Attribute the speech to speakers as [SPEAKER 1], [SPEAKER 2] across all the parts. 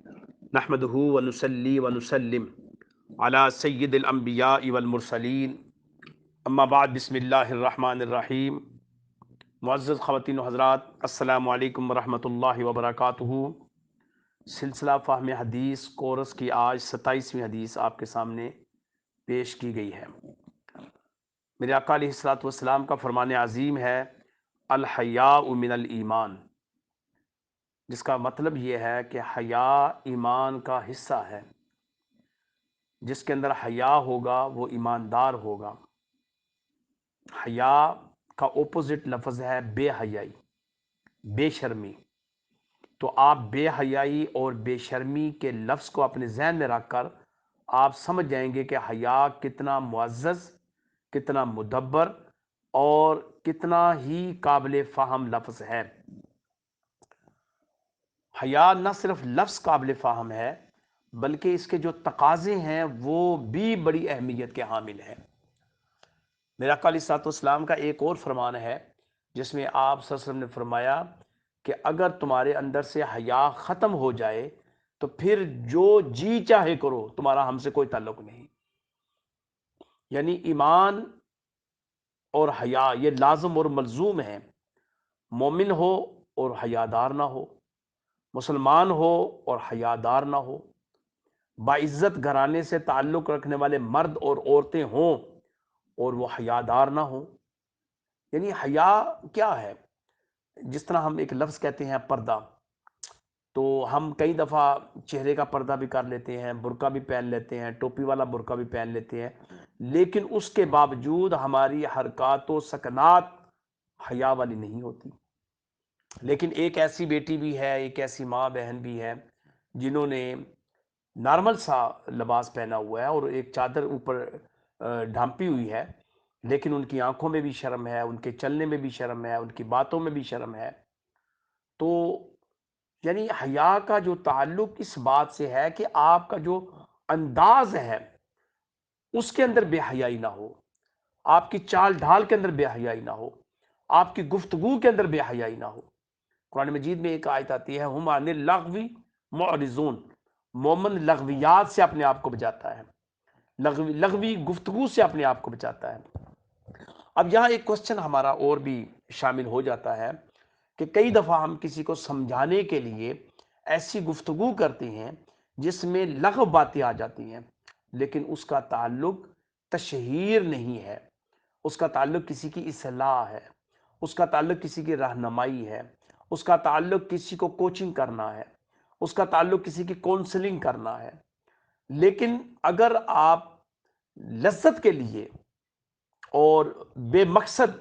[SPEAKER 1] نحمدہ ونصلی ونسلم علی سید الانبیاء والمرسلین، اما بعد، بسم اللہ الرحمن الرحیم۔ معزز خواتین و حضرات، السلام علیکم ورحمۃ اللہ وبرکاتہ۔ سلسلہ فہم حدیث کورس کی آج 27ویں حدیث آپ کے سامنے پیش کی گئی ہے۔ میرے آقا علیہ الصلوۃ والسلام کا فرمان عظیم ہے، الحیاء من الایمان، جس کا مطلب یہ ہے کہ حیا ایمان کا حصہ ہے۔ جس کے اندر حیا ہوگا وہ ایماندار ہوگا۔ حیا کا اپوزٹ لفظ ہے بے حیائی، بے شرمی۔ تو آپ بے حیائی اور بے شرمی کے لفظ کو اپنے ذہن میں رکھ کر آپ سمجھ جائیں گے کہ حیا کتنا معزز، کتنا مدبر اور کتنا ہی قابل فہم لفظ ہے۔ حیا نہ صرف لفظ قابل فہم ہے بلکہ اس کے جو تقاضے ہیں وہ بھی بڑی اہمیت کے حامل ہیں۔ میرا آقا علیہ الصلوۃ والسلام کا ایک اور فرمان ہے جس میں آپ صلی اللہ علیہ وسلم نے فرمایا کہ اگر تمہارے اندر سے حیا ختم ہو جائے تو پھر جو جی چاہے کرو، تمہارا ہم سے کوئی تعلق نہیں۔ یعنی ایمان اور حیا یہ لازم اور ملزوم ہے۔ مومن ہو اور حیادار نہ ہو، مسلمان ہو اور حیادار نہ ہو، باعزت گھرانے سے تعلق رکھنے والے مرد اور عورتیں ہوں اور وہ حیادار نہ ہوں۔ یعنی حیا کیا ہے؟ جس طرح ہم ایک لفظ کہتے ہیں پردہ، تو ہم کئی دفعہ چہرے کا پردہ بھی کر لیتے ہیں، برقع بھی پہن لیتے ہیں، ٹوپی والا برقع بھی پہن لیتے ہیں، لیکن اس کے باوجود ہماری حرکات و سکنات حیا والی نہیں ہوتی۔ لیکن ایک ایسی بیٹی بھی ہے، ایک ایسی ماں بہن بھی ہے جنہوں نے نارمل سا لباس پہنا ہوا ہے اور ایک چادر اوپر ڈھانپی ہوئی ہے، لیکن ان کی آنکھوں میں بھی شرم ہے، ان کے چلنے میں بھی شرم ہے، ان کی باتوں میں بھی شرم ہے۔ تو یعنی حیا کا جو تعلق اس بات سے ہے کہ آپ کا جو انداز ہے اس کے اندر بے حیائی نہ ہو، آپ کی چال ڈھال کے اندر بے حیائی نہ ہو، آپ کی گفتگو کے اندر بے حیائی نہ ہو۔ قرآن مجید میں ایک آیت آتی ہے، ہم عن اللغو معرضون، مومن لغویات سے اپنے آپ کو بچاتا ہے، لغوی گفتگو سے اپنے آپ کو بچاتا ہے۔ اب یہاں ایک کوسچن ہمارا اور بھی شامل ہو جاتا ہے کہ کئی دفعہ ہم کسی کو سمجھانے کے لیے ایسی گفتگو کرتے ہیں جس میں لغو باتیں آ جاتی ہیں، لیکن اس کا تعلق تشہیر نہیں ہے، اس کا تعلق کسی کی اصلاح ہے، اس کا تعلق کسی کی رہنمائی ہے، اس کا تعلق کسی کو کوچنگ کرنا ہے، اس کا تعلق کسی کی کونسلنگ کرنا ہے۔ لیکن اگر آپ لذت کے لیے اور بے مقصد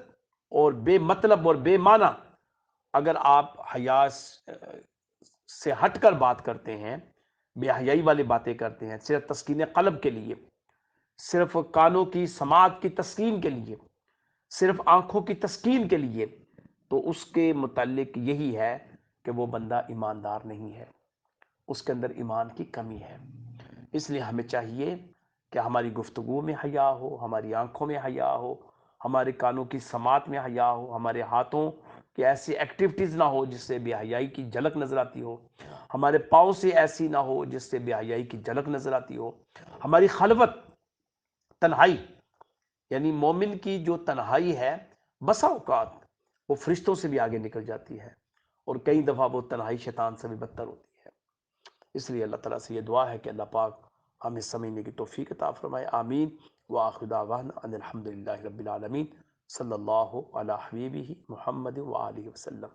[SPEAKER 1] اور بے مطلب اور بے معنی اگر آپ حیا سے ہٹ کر بات کرتے ہیں، بے حیائی والی باتیں کرتے ہیں، صرف تسکین قلب کے لیے، صرف کانوں کی سماعت کی تسکین کے لیے، صرف آنکھوں کی تسکین کے لیے، تو اس کے متعلق یہی ہے کہ وہ بندہ ایماندار نہیں ہے، اس کے اندر ایمان کی کمی ہے۔ اس لیے ہمیں چاہیے کہ ہماری گفتگو میں حیا ہو، ہماری آنکھوں میں حیا ہو، ہمارے کانوں کی سماعت میں حیا ہو، ہمارے ہاتھوں کی ایسی ایکٹیویٹیز نہ ہو جس سے بے حیائی کی جھلک نظر آتی ہو، ہمارے پاؤں سے ایسی نہ ہو جس سے بے حیائی کی جھلک نظر آتی ہو، ہماری خلوت، تنہائی، یعنی مومن کی جو تنہائی ہے بسا اوقات وہ فرشتوں سے بھی آگے نکل جاتی ہے، اور کئی دفعہ وہ تنہائی شیطان سے بھی بدتر ہوتی ہے۔ اس لیے اللہ تعالیٰ سے یہ دعا ہے کہ اللہ پاک ہمیں سمجھنے کی توفیق عطا فرمائے، آمین۔ وآخر دعوانا ان الحمد للہ رب العالمین، صلی اللہ علی حبیبہ محمد وآلہ وسلم۔